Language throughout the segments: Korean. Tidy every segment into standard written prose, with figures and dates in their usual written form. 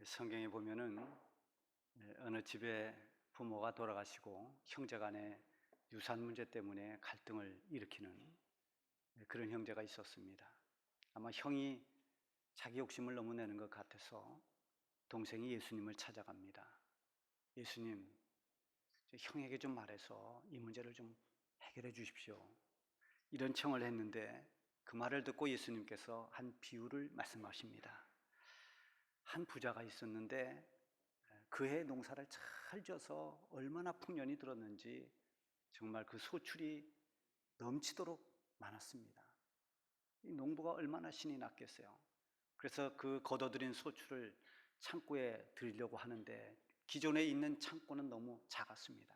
성경에 보면은 어느 집에 부모가 돌아가시고 형제 간에 유산 문제 때문에 갈등을 일으키는 그런 형제가 있었습니다. 아마 형이 자기 욕심을 너무 내는 것 같아서 동생이 예수님을 찾아갑니다. 예수님, 형에게 좀 말해서 이 문제를 좀 해결해 주십시오. 이런 청을 했는데 그 말을 듣고 예수님께서 한 비유를 말씀하십니다. 한 부자가 있었는데 그해 농사를 잘 져서 얼마나 풍년이 들었는지 정말 그 소출이 넘치도록 많았습니다. 이 농부가 얼마나 신이 났겠어요. 그래서 그 거둬들인 소출을 창고에 들이려고 하는데 기존에 있는 창고는 너무 작았습니다.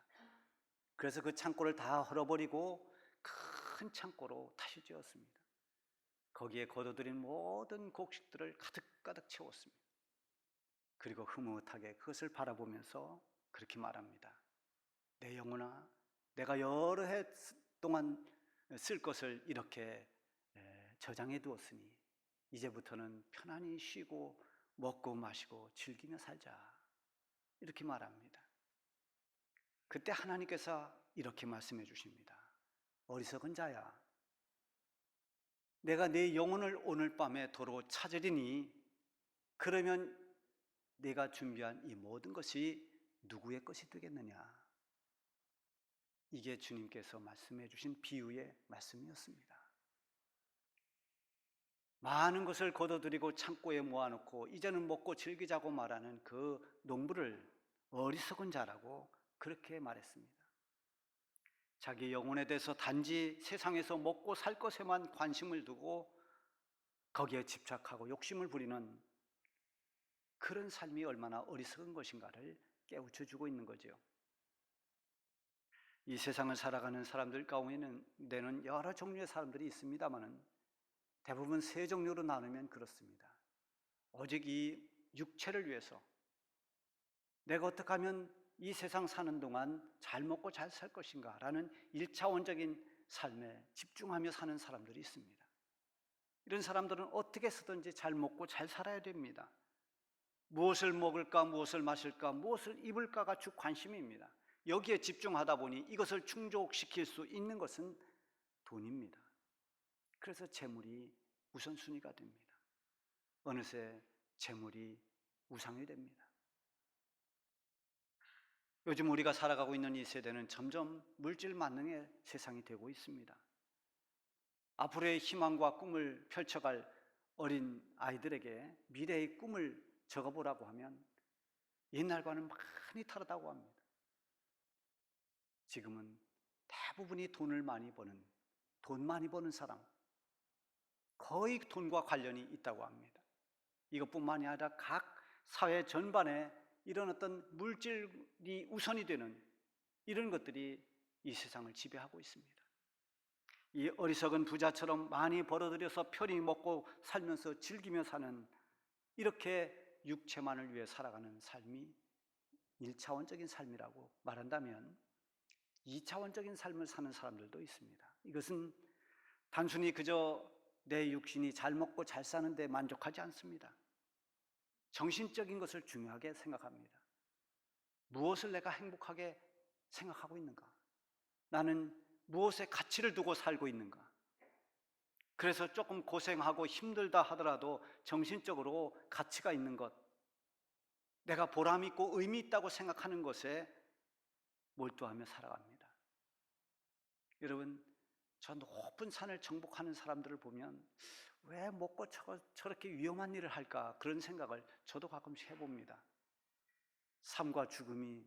그래서 그 창고를 다 헐어버리고 큰 창고로 다시 지었습니다. 거기에 거둬들인 모든 곡식들을 가득가득 채웠습니다. 그리고 흐뭇하게 그것을 바라보면서 그렇게 말합니다. 내 영혼아, 내가 여러 해 동안 쓸 것을 이렇게 저장해 두었으니 이제부터는 편안히 쉬고 먹고 마시고 즐기며 살자. 이렇게 말합니다. 그때 하나님께서 이렇게 말씀해 주십니다. 어리석은 자야, 내가 내 영혼을 오늘 밤에 도로 찾으리니 그러면 내가 준비한 이 모든 것이 누구의 것이 되겠느냐? 이게 주님께서 말씀해 주신 비유의 말씀이었습니다. 많은 것을 거둬들이고 창고에 모아놓고 이제는 먹고 즐기자고 말하는 그 농부를 어리석은 자라고 그렇게 말했습니다. 자기 영혼에 대해서 단지 세상에서 먹고 살 것에만 관심을 두고 거기에 집착하고 욕심을 부리는 그런 삶이 얼마나 어리석은 것인가를 깨우쳐주고 있는 거죠. 이 세상을 살아가는 사람들 가운데는 여러 종류의 사람들이 있습니다만은 대부분 세 종류로 나누면 그렇습니다. 오직 이 육체를 위해서 내가 어떻게 하면 이 세상 사는 동안 잘 먹고 잘 살 것인가 라는 1차원적인 삶에 집중하며 사는 사람들이 있습니다. 이런 사람들은 어떻게 해서든지 잘 먹고 잘 살아야 됩니다. 무엇을 먹을까, 무엇을 마실까, 무엇을 입을까가 주 관심입니다. 여기에 집중하다 보니 이것을 충족시킬 수 있는 것은 돈입니다. 그래서 재물이 우선순위가 됩니다. 어느새 재물이 우상이 됩니다. 요즘 우리가 살아가고 있는 이 세대는 점점 물질 만능의 세상이 되고 있습니다. 앞으로의 희망과 꿈을 펼쳐갈 어린 아이들에게 미래의 꿈을 적어보라고 하면 옛날과는 많이 다르다고 합니다. 지금은 대부분이 돈 많이 버는 사람, 거의 돈과 관련이 있다고 합니다. 이것뿐만이 아니라 각 사회 전반에 이런 어떤 물질이 우선이 되는 이런 것들이 이 세상을 지배하고 있습니다. 이 어리석은 부자처럼 많이 벌어들여서 편히 먹고 살면서 즐기며 사는 이렇게 육체만을 위해 살아가는 삶이 1차원적인 삶이라고 말한다면 2차원적인 삶을 사는 사람들도 있습니다. 이것은 단순히 그저 내 육신이 잘 먹고 잘 사는데 만족하지 않습니다. 정신적인 것을 중요하게 생각합니다. 무엇을 내가 행복하게 생각하고 있는가? 나는 무엇에 가치를 두고 살고 있는가? 그래서 조금 고생하고 힘들다 하더라도 정신적으로 가치가 있는 것, 내가 보람 있고 의미 있다고 생각하는 것에 몰두하며 살아갑니다. 여러분, 저 높은 산을 정복하는 사람들을 보면 왜 먹고 저렇게 위험한 일을 할까? 그런 생각을 저도 가끔씩 해봅니다. 삶과 죽음이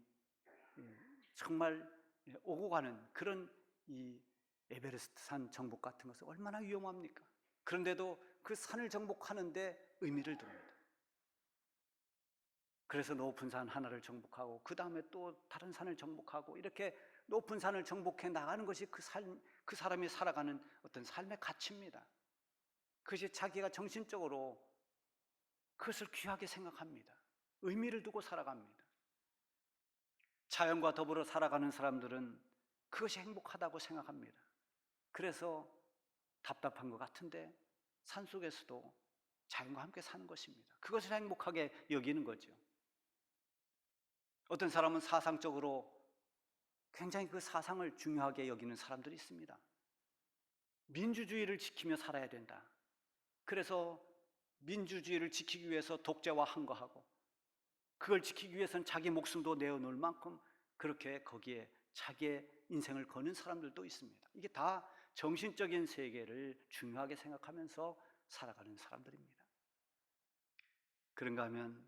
정말 오고 가는 그런 이 에베레스트 산 정복 같은 것은 얼마나 위험합니까? 그런데도 그 산을 정복하는데 의미를 둡니다. 그래서 높은 산 하나를 정복하고 그 다음에 또 다른 산을 정복하고 이렇게 높은 산을 정복해 나가는 것이 그 사람이 살아가는 어떤 삶의 가치입니다. 그것이 자기가 정신적으로 그것을 귀하게 생각합니다. 의미를 두고 살아갑니다. 자연과 더불어 살아가는 사람들은 그것이 행복하다고 생각합니다. 그래서 답답한 것 같은데 산속에서도 자연과 함께 사는 것입니다. 그것을 행복하게 여기는 거죠. 어떤 사람은 사상적으로 굉장히 그 사상을 중요하게 여기는 사람들이 있습니다. 민주주의를 지키며 살아야 된다. 그래서 민주주의를 지키기 위해서 독재와 항거하고, 그걸 지키기 위해서는 자기 목숨도 내어놓을 만큼 그렇게 거기에 자기의 인생을 거는 사람들도 있습니다. 이게 다 정신적인 세계를 중요하게 생각하면서 살아가는 사람들입니다. 그런가 하면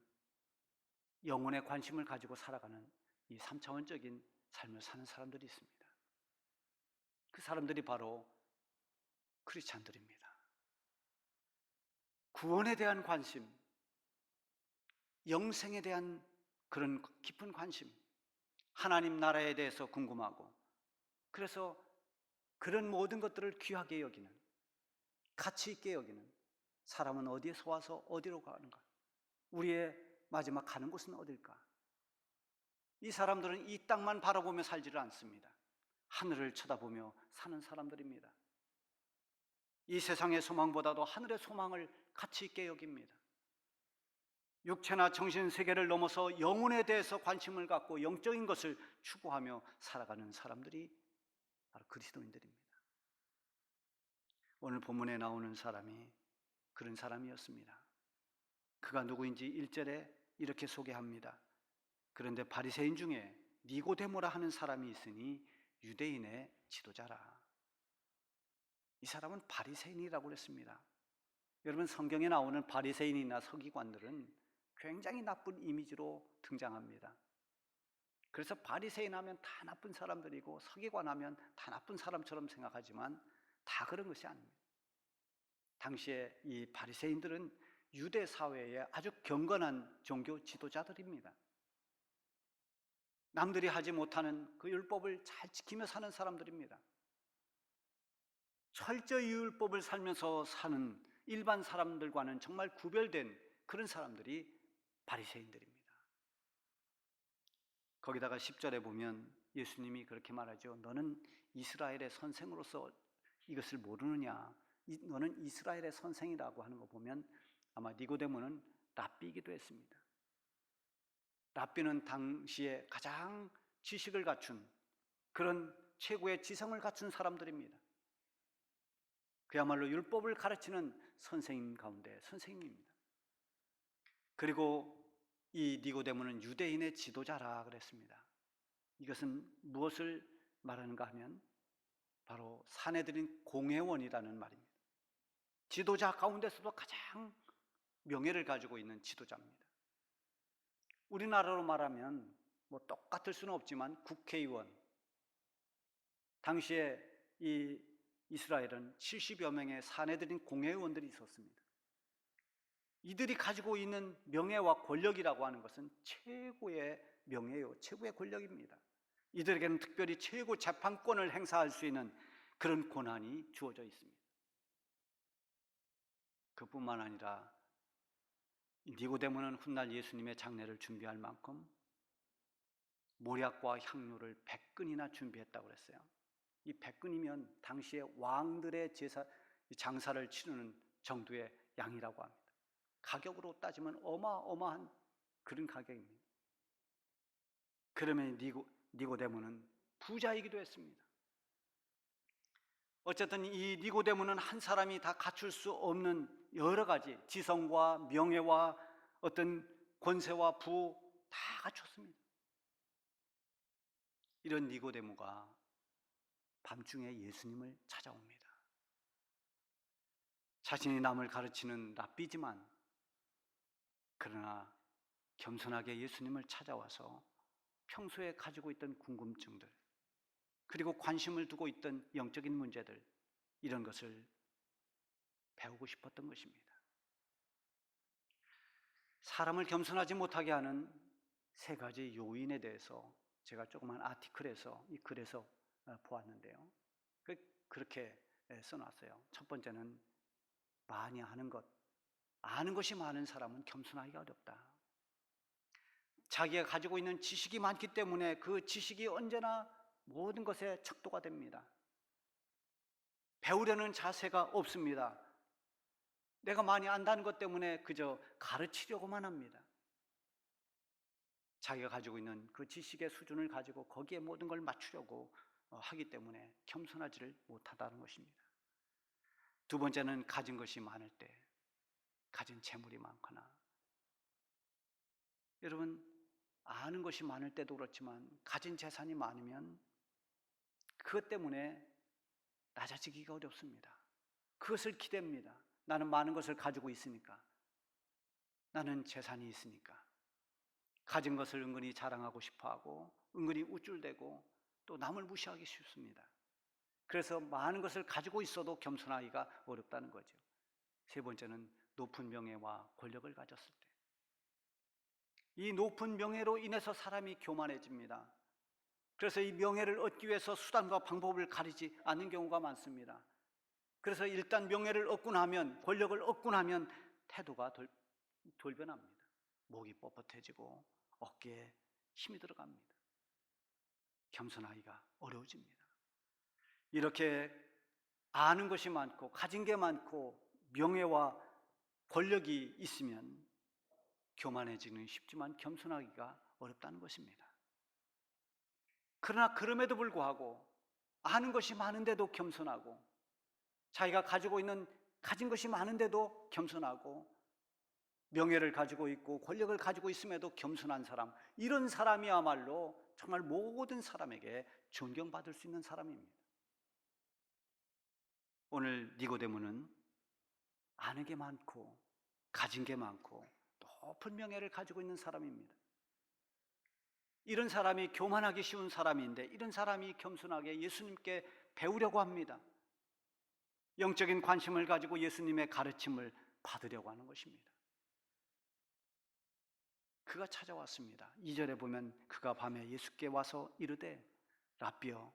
영혼에 관심을 가지고 살아가는 이 3차원적인 삶을 사는 사람들이 있습니다. 그 사람들이 바로 크리스찬들입니다. 구원에 대한 관심, 영생에 대한 그런 깊은 관심, 하나님 나라에 대해서 궁금하고, 그래서 그런 모든 것들을 귀하게 여기는, 가치 있게 여기는, 사람은 어디에서 와서 어디로 가는가, 우리의 마지막 가는 곳은 어딜까? 이 사람들은 이 땅만 바라보며 살지를 않습니다. 하늘을 쳐다보며 사는 사람들입니다. 이 세상의 소망보다도 하늘의 소망을 가치 있게 여깁니다. 육체나 정신 세계를 넘어서 영혼에 대해서 관심을 갖고 영적인 것을 추구하며 살아가는 사람들이 바로 그리스도인들입니다. 오늘 본문에 나오는 사람이 그런 사람이었습니다. 그가 누구인지 1절에 이렇게 소개합니다. 그런데 바리새인 중에 니고데모라 하는 사람이 있으니 유대인의 지도자라. 이 사람은 바리새인이라고 그랬습니다. 여러분, 성경에 나오는 바리새인이나 서기관들은 굉장히 나쁜 이미지로 등장합니다. 그래서 바리새인 하면 다 나쁜 사람들이고 서기관 하면 다 나쁜 사람처럼 생각하지만 다 그런 것이 아닙니다. 당시에 이 바리새인들은 유대 사회의 아주 경건한 종교 지도자들입니다. 남들이 하지 못하는 그 율법을 잘 지키며 사는 사람들입니다. 철저히 율법을 살면서 사는 일반 사람들과는 정말 구별된 그런 사람들이 바리새인들입니다. 거기다가 10절에 보면 예수님이 그렇게 말하죠. 너는 이스라엘의 선생으로서 이것을 모르느냐? 너는 이스라엘의 선생이라고 하는 거 보면 아마 니고데모는 랍비이기도 했습니다. 랍비는 당시에 가장 지식을 갖춘 그런 최고의 지성을 갖춘 사람들입니다. 그야말로 율법을 가르치는 선생님 가운데 선생님입니다. 그리고 이 니고데모는 유대인의 지도자라 그랬습니다. 이것은 무엇을 말하는가 하면 바로 사내들인 공회원이라는 말입니다. 지도자 가운데서도 가장 명예를 가지고 있는 지도자입니다. 우리나라로 말하면 뭐 똑같을 수는 없지만 국회의원, 당시에 이 이스라엘은 70여 명의 사내들인 공회의원들이 있었습니다. 이들이 가지고 있는 명예와 권력이라고 하는 것은 최고의 명예요, 최고의 권력입니다. 이들에게는 특별히 최고 재판권을 행사할 수 있는 그런 권한이 주어져 있습니다. 그뿐만 아니라 니고데모는 훗날 예수님의 장례를 준비할 만큼 모략과 향료를 100근이나 준비했다고 그랬어요. 이 100근이면 당시에 왕들의 장사를 치르는 정도의 양이라고 합니다. 가격으로 따지면 어마어마한 그런 가격입니다. 그러면 니고데모는 부자이기도 했습니다. 어쨌든 이 니고데모는 한 사람이 다 갖출 수 없는 여러 가지 지성과 명예와 어떤 권세와 부 다 갖췄습니다. 이런 니고데모가 밤중에 예수님을 찾아옵니다. 자신이 남을 가르치는 랍비지만 그러나 겸손하게 예수님을 찾아와서 평소에 가지고 있던 궁금증들, 그리고 관심을 두고 있던 영적인 문제들, 이런 것을 배우고 싶었던 것입니다. 사람을 겸손하지 못하게 하는 세 가지 요인에 대해서 제가 조그만 아티클에서, 이 글에서 보았는데요. 그렇게 써놨어요. 첫 번째는 많이 아는 것, 아는 것이 많은 사람은 겸손하기가 어렵다. 자기가 가지고 있는 지식이 많기 때문에 그 지식이 언제나 모든 것에 척도가 됩니다. 배우려는 자세가 없습니다. 내가 많이 안다는 것 때문에 그저 가르치려고만 합니다. 자기가 가지고 있는 그 지식의 수준을 가지고 거기에 모든 걸 맞추려고 하기 때문에 겸손하지를 못하다는 것입니다. 두 번째는 가진 것이 많을 때, 가진 재물이 많거나, 여러분 아는 것이 많을 때도 그렇지만 가진 재산이 많으면 그것 때문에 낮아지기가 어렵습니다. 그것을 기대합니다. 나는 많은 것을 가지고 있으니까, 나는 재산이 있으니까. 가진 것을 은근히 자랑하고 싶어하고 은근히 우쭐대고 또 남을 무시하기 쉽습니다. 그래서 많은 것을 가지고 있어도 겸손하기가 어렵다는 거죠. 세 번째는 높은 명예와 권력을 가졌을 때, 이 높은 명예로 인해서 사람이 교만해집니다. 그래서 이 명예를 얻기 위해서 수단과 방법을 가리지 않는 경우가 많습니다. 그래서 일단 명예를 얻고 나면, 권력을 얻고 나면 태도가 돌변합니다. 목이 뻣뻣해지고 어깨에 힘이 들어갑니다. 겸손하기가 어려워집니다. 이렇게 아는 것이 많고 가진 게 많고 명예와 권력이 있으면 교만해지는 쉽지만 겸손하기가 어렵다는 것입니다. 그러나 그럼에도 불구하고 아는 것이 많은데도 겸손하고, 자기가 가지고 있는 가진 것이 많은데도 겸손하고, 명예를 가지고 있고 권력을 가지고 있음에도 겸손한 사람, 이런 사람이야말로 정말 모든 사람에게 존경받을 수 있는 사람입니다. 오늘 니고데모는 아는 게 많고 가진 게 많고 높은 명예를 가지고 있는 사람입니다. 이런 사람이 교만하기 쉬운 사람인데, 이런 사람이 겸손하게 예수님께 배우려고 합니다. 영적인 관심을 가지고 예수님의 가르침을 받으려고 하는 것입니다. 그가 찾아왔습니다. 2절에 보면 그가 밤에 예수께 와서 이르되 라삐여,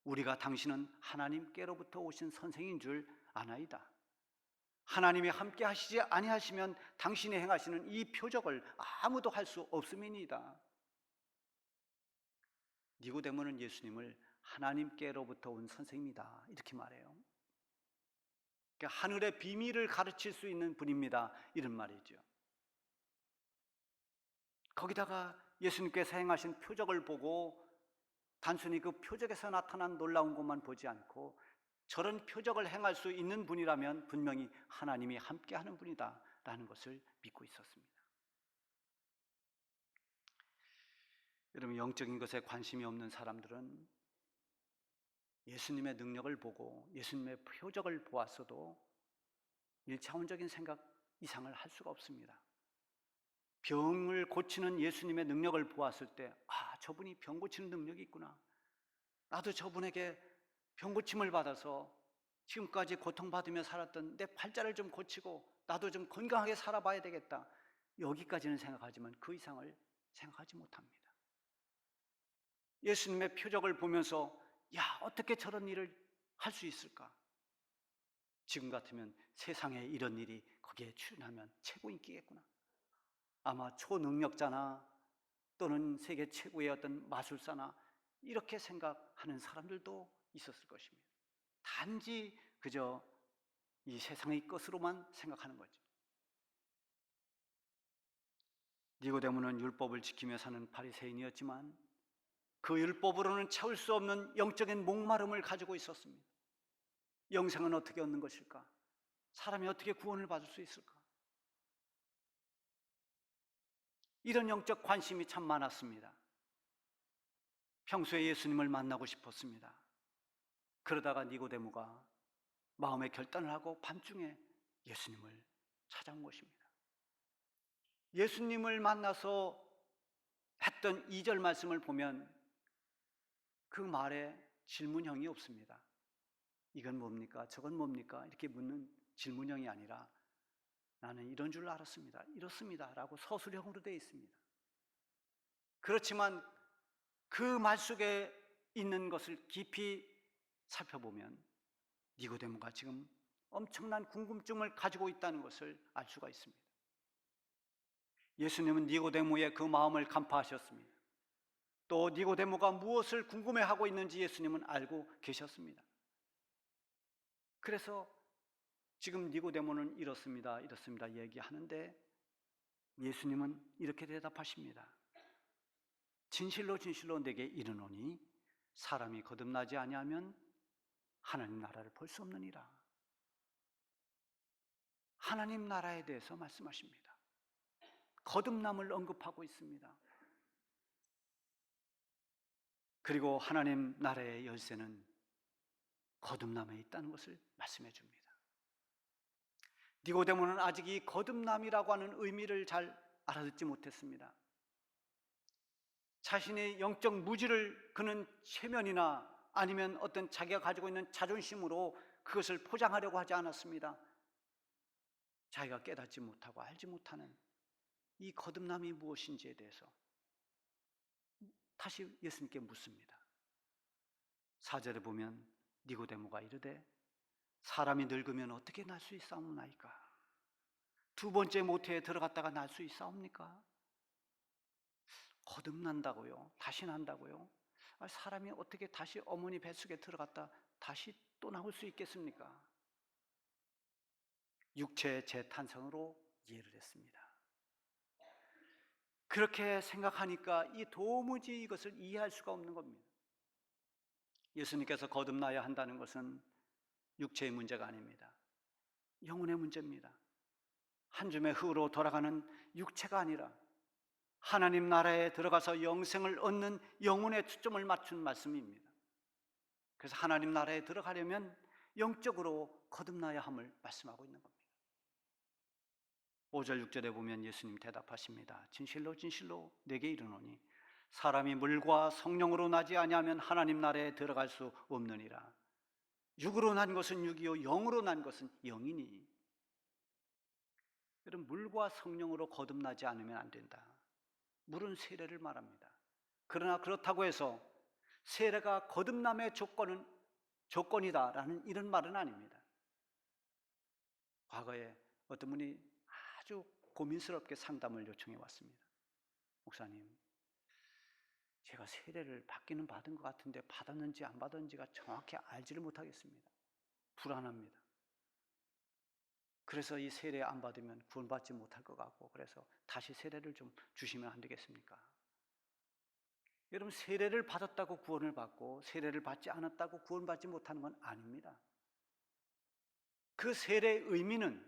우리가 당신은 하나님께로부터 오신 선생인 줄 아나이다. 하나님이 함께 하시지 아니하시면 당신이 행하시는 이 표적을 아무도 할 수 없음이니이다. 니고데모는 예수님을 하나님께로부터 온 선생입니다, 이렇게 말해요. 그러니까 하늘의 비밀을 가르칠 수 있는 분입니다, 이런 말이죠. 거기다가 예수님께서 행하신 표적을 보고 단순히 그 표적에서 나타난 놀라운 것만 보지 않고, 저런 표적을 행할 수 있는 분이라면 분명히 하나님이 함께하는 분이다 라는 것을 믿고 있었습니다. 여러분, 영적인 것에 관심이 없는 사람들은 예수님의 능력을 보고 예수님의 표적을 보았어도 1차원적인 생각 이상을 할 수가 없습니다. 병을 고치는 예수님의 능력을 보았을 때, 저분이 병 고치는 능력이 있구나, 나도 저분에게 병 고침을 받아서 지금까지 고통받으며 살았던 내 팔자를 좀 고치고 나도 좀 건강하게 살아봐야 되겠다, 여기까지는 생각하지만 그 이상을 생각하지 못합니다. 예수님의 표적을 보면서 어떻게 저런 일을 할 수 있을까? 지금 같으면 세상에 이런 일이 거기에 출연하면 최고 인기겠구나, 아마 초능력자나 또는 세계 최고의 어떤 마술사나 이렇게 생각하는 사람들도 있었을 것입니다. 단지 그저 이 세상의 것으로만 생각하는 거죠. 니고데모는 율법을 지키며 사는 바리새인이었지만 그 율법으로는 채울 수 없는 영적인 목마름을 가지고 있었습니다. 영생은 어떻게 얻는 것일까? 사람이 어떻게 구원을 받을 수 있을까? 이런 영적 관심이 참 많았습니다. 평소에 예수님을 만나고 싶었습니다. 그러다가 니고데모가 마음의 결단을 하고 밤중에 예수님을 찾아온 것입니다. 예수님을 만나서 했던 2절 말씀을 보면 그 말에 질문형이 없습니다. 이건 뭡니까? 저건 뭡니까? 이렇게 묻는 질문형이 아니라 나는 이런 줄 알았습니다, 이렇습니다 라고 서술형으로 되어 있습니다. 그렇지만 그 말 속에 있는 것을 깊이 살펴보면 니고데모가 지금 엄청난 궁금증을 가지고 있다는 것을 알 수가 있습니다. 예수님은 니고데모의 그 마음을 간파하셨습니다. 또 니고데모가 무엇을 궁금해하고 있는지 예수님은 알고 계셨습니다. 그래서 지금 니고데모는 이렇습니다, 이렇습니다 얘기하는데 예수님은 이렇게 대답하십니다. 진실로 진실로 내게 이르노니 사람이 거듭나지 아니하면 하나님 나라를 볼 수 없느니라. 하나님 나라에 대해서 말씀하십니다. 거듭남을 언급하고 있습니다. 그리고 하나님 나라의 열쇠는 거듭남에 있다는 것을 말씀해 줍니다. 니고데모는 아직 이 거듭남이라고 하는 의미를 잘 알아듣지 못했습니다. 자신의 영적 무지를 그는 체면이나 아니면 어떤 자기가 가지고 있는 자존심으로 그것을 포장하려고 하지 않았습니다. 자기가 깨닫지 못하고 알지 못하는 이 거듭남이 무엇인지에 대해서 다시 예수님께 묻습니다. 4절에 보면 니고데모가 이르되 사람이 늙으면 어떻게 날 수 있사옵나이까? 두 번째 모태에 들어갔다가 날 수 있사옵니까? 거듭난다고요? 다시 난다고요? 사람이 어떻게 다시 어머니 뱃속에 들어갔다 다시 또 나올 수 있겠습니까? 육체의 재탄생으로 이해를 했습니다. 그렇게 생각하니까 이 도무지 이것을 이해할 수가 없는 겁니다. 예수님께서 거듭나야 한다는 것은 육체의 문제가 아닙니다. 영혼의 문제입니다. 한 줌의 흙으로 돌아가는 육체가 아니라 하나님 나라에 들어가서 영생을 얻는 영혼에 초점을 맞춘 말씀입니다. 그래서 하나님 나라에 들어가려면 영적으로 거듭나야 함을 말씀하고 있는 겁니다. 5절 6절에 보면 예수님 대답하십니다. 진실로 진실로 내게 이르노니 사람이 물과 성령으로 나지 아니하면 하나님 나라에 들어갈 수 없느니라. 육으로 난 것은 육이요 영으로 난 것은 영이니. 여러분, 물과 성령으로 거듭나지 않으면 안 된다. 물은 세례를 말합니다. 그러나 그렇다고 해서 세례가 거듭남의 조건이다라는 이런 말은 아닙니다. 과거에 어떤 분이 아주 고민스럽게 상담을 요청해 왔습니다. 목사님, 제가 세례를 받기는 받은 것 같은데 받았는지 안 받았는지가 정확히 알지를 못하겠습니다. 불안합니다. 그래서 이 세례 안 받으면 구원받지 못할 것 같고, 그래서 다시 세례를 좀 주시면 안 되겠습니까? 여러분, 세례를 받았다고 구원을 받고 세례를 받지 않았다고 구원받지 못하는 건 아닙니다. 그 세례의 의미는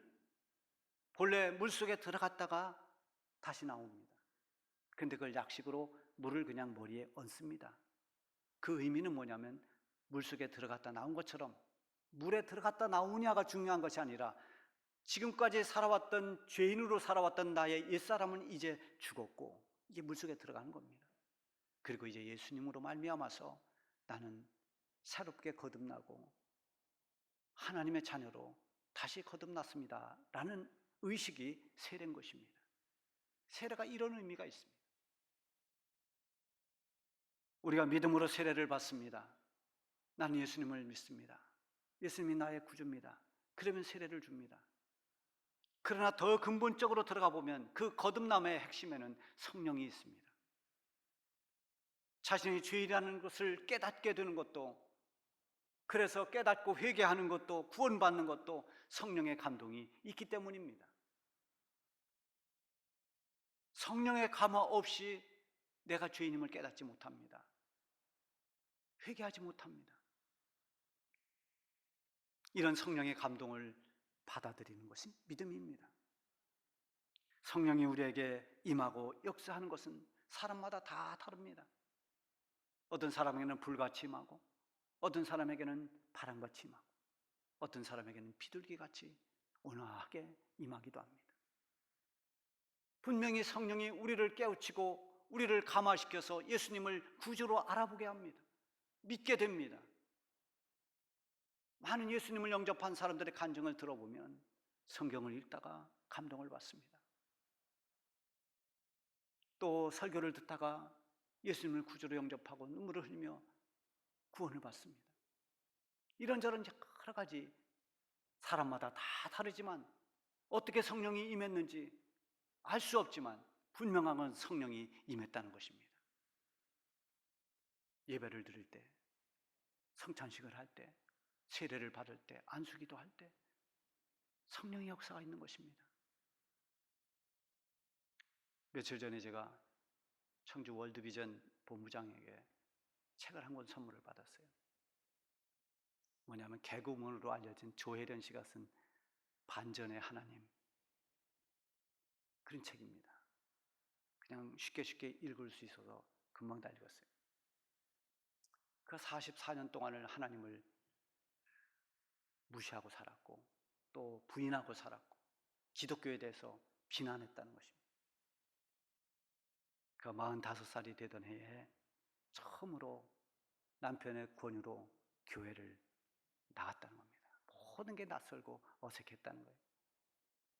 본래 물속에 들어갔다가 다시 나옵니다. 그런데 그걸 약식으로 물을 그냥 머리에 얹습니다. 그 의미는 뭐냐면 물속에 들어갔다 나온 것처럼 물에 들어갔다 나오냐가 중요한 것이 아니라 지금까지 살아왔던 죄인으로 살아왔던 나의 옛사람은 이제 죽었고 이제 물속에 들어가는 겁니다. 그리고 이제 예수님으로 말미암아서 나는 새롭게 거듭나고 하나님의 자녀로 다시 거듭났습니다 라는 의식이 세례인 것입니다. 세례가 이런 의미가 있습니다. 우리가 믿음으로 세례를 받습니다. 나는 예수님을 믿습니다. 예수님이 나의 구주입니다. 그러면 세례를 줍니다. 그러나 더 근본적으로 들어가 보면 그 거듭남의 핵심에는 성령이 있습니다. 자신이 죄인이라는 것을 깨닫게 되는 것도, 그래서 깨닫고 회개하는 것도, 구원받는 것도 성령의 감동이 있기 때문입니다. 성령의 감화 없이 내가 죄인임을 깨닫지 못합니다. 회개하지 못합니다. 이런 성령의 감동을 받아들이는 것이 믿음입니다. 성령이 우리에게 임하고 역사하는 것은 사람마다 다 다릅니다. 어떤 사람에게는 불같이 임하고, 어떤 사람에게는 바람같이 임하고, 어떤 사람에게는 비둘기같이 온화하게 임하기도 합니다. 분명히 성령이 우리를 깨우치고 우리를 감화시켜서 예수님을 구주로 알아보게 합니다. 믿게 됩니다. 많은 예수님을 영접한 사람들의 간증을 들어보면 성경을 읽다가 감동을 받습니다. 또 설교를 듣다가 예수님을 구주로 영접하고 눈물을 흘리며 구원을 받습니다. 이런저런 여러 가지 사람마다 다 다르지만 어떻게 성령이 임했는지 알 수 없지만 분명한 건 성령이 임했다는 것입니다. 예배를 드릴 때, 성찬식을 할 때, 세례를 받을 때, 안수기도 할 때 성령의 역사가 있는 것입니다. 며칠 전에 제가 청주 월드비전 본부장에게 책을 한 권 선물을 받았어요. 뭐냐면 개그우먼으로 알려진 조혜련 씨가 쓴 반전의 하나님, 그런 책입니다. 그냥 쉽게 읽을 수 있어서 금방 다 읽었어요. 그 44년 동안을 하나님을 무시하고 살았고 또 부인하고 살았고 기독교에 대해서 비난했다는 것입니다. 그 45살이 되던 해에 처음으로 남편의 권유로 교회를 나갔다는 겁니다. 모든 게 낯설고 어색했다는 거예요.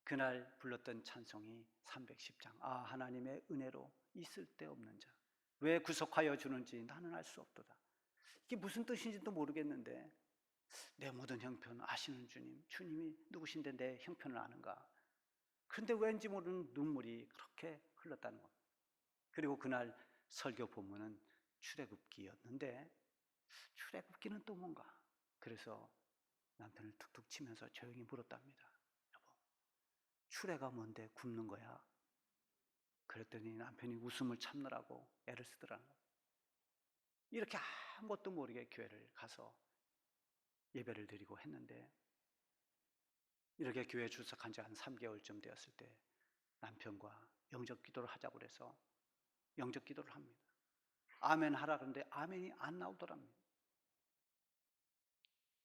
그날 불렀던 찬송이 310장. 아, 하나님의 은혜로 있을 데 없는 자, 왜 구속하여 주는지 나는 알 수 없도다. 이게 무슨 뜻인지도 모르겠는데 내 모든 형편 아시는 주님, 주님이 누구신데 내 형편을 아는가? 그런데 왠지 모르는 눈물이 그렇게 흘렀다는 겁니다. 그리고 그날 설교 본문은 출애굽기였는데 출애굽기는 또 뭔가? 그래서 남편을 툭툭 치면서 조용히 물었답니다. 여보, 출애가 뭔데 굽는 거야? 그랬더니 남편이 웃음을 참느라고 애를 쓰더라는 거예요. 이렇게 아무것도 모르게 교회를 가서 예배를 드리고 했는데 이렇게 교회에 출석한 지 한 3개월쯤 되었을 때 남편과 영접 기도를 하자고 그래서 영접 기도를 합니다. 아멘 하라 그러는데 아멘이 안 나오더랍니다.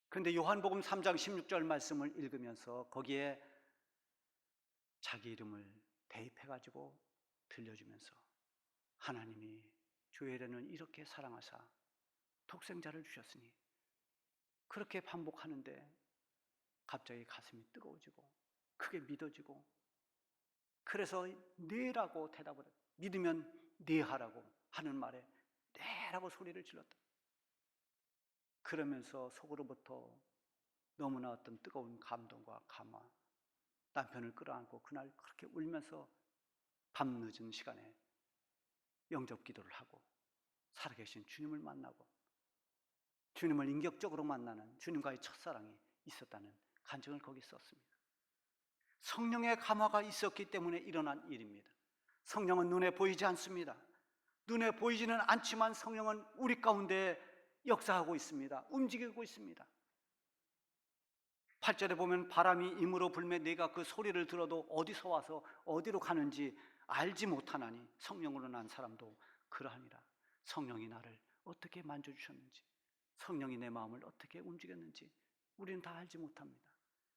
그런데 요한복음 3장 16절 말씀을 읽으면서 거기에 자기 이름을 대입해가지고 들려주면서 하나님이 조혜련을 이렇게 사랑하사 독생자를 주셨으니, 그렇게 반복하는데 갑자기 가슴이 뜨거워지고 크게 믿어지고, 그래서 네라고 대답을 했다. 믿으면 네 하라고 하는 말에 네라고 소리를 질렀다. 그러면서 속으로부터 너무나 어떤 뜨거운 감동과 감화, 남편을 끌어안고 그날 그렇게 울면서 밤늦은 시간에 영접 기도를 하고 살아계신 주님을 만나고 주님을 인격적으로 만나는 주님과의 첫사랑이 있었다는 간증을 거기 썼습니다. 성령의 감화가 있었기 때문에 일어난 일입니다. 성령은 눈에 보이지 않습니다. 눈에 보이지는 않지만 성령은 우리 가운데 역사하고 있습니다. 움직이고 있습니다. 8절에 보면 바람이 임으로 불매 내가 그 소리를 들어도 어디서 와서 어디로 가는지 알지 못하나니 성령으로 난 사람도 그러하니라. 성령이 나를 어떻게 만져주셨는지, 성령이 내 마음을 어떻게 움직였는지 우리는 다 알지 못합니다.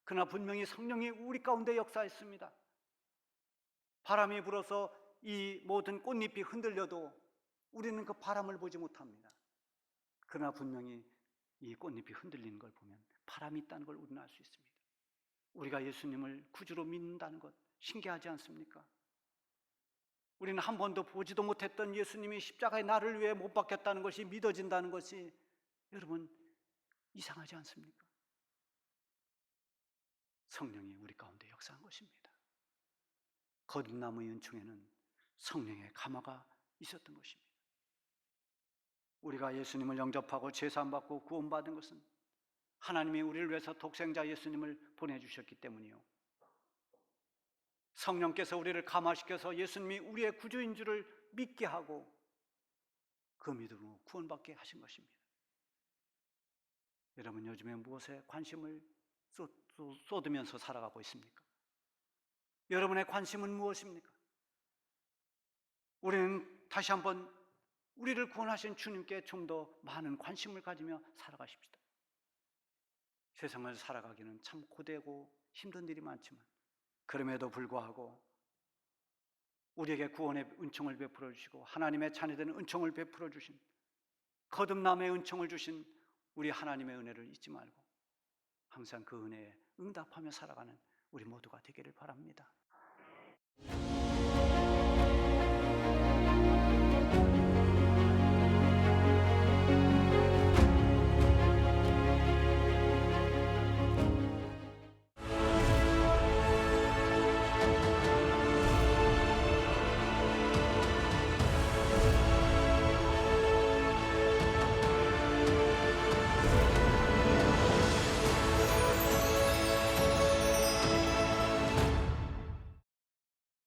그러나 분명히 성령이 우리 가운데 역사했습니다. 바람이 불어서 이 모든 꽃잎이 흔들려도 우리는 그 바람을 보지 못합니다. 그러나 분명히 이 꽃잎이 흔들리는 걸 보면 바람이 있다는 걸 우리는 알 수 있습니다. 우리가 예수님을 구주로 믿는다는 것 신기하지 않습니까? 우리는 한 번도 보지도 못했던 예수님이 십자가에 나를 위해 못 박혔다는 것이 믿어진다는 것이 여러분 이상하지 않습니까? 성령이 우리 가운데 역사한 것입니다. 거듭남의 은총에는 성령의 감화가 있었던 것입니다. 우리가 예수님을 영접하고 제사함받고 구원받은 것은 하나님이 우리를 위해서 독생자 예수님을 보내주셨기 때문이요, 성령께서 우리를 감화시켜서 예수님이 우리의 구주인 줄을 믿게 하고 그 믿음으로 구원받게 하신 것입니다. 여러분 요즘에 무엇에 관심을 쏟으면서 살아가고 있습니까? 여러분의 관심은 무엇입니까? 우리는 다시 한번 우리를 구원하신 주님께 좀 더 많은 관심을 가지며 살아가십시다. 세상을 살아가기는 참 고되고 힘든 일이 많지만 그럼에도 불구하고 우리에게 구원의 은총을 베풀어 주시고 하나님의 자녀되는 은총을 베풀어 주신, 거듭남의 은총을 주신 우리 하나님의 은혜를 잊지 말고 항상 그 은혜에 응답하며 살아가는 우리 모두가 되기를 바랍니다.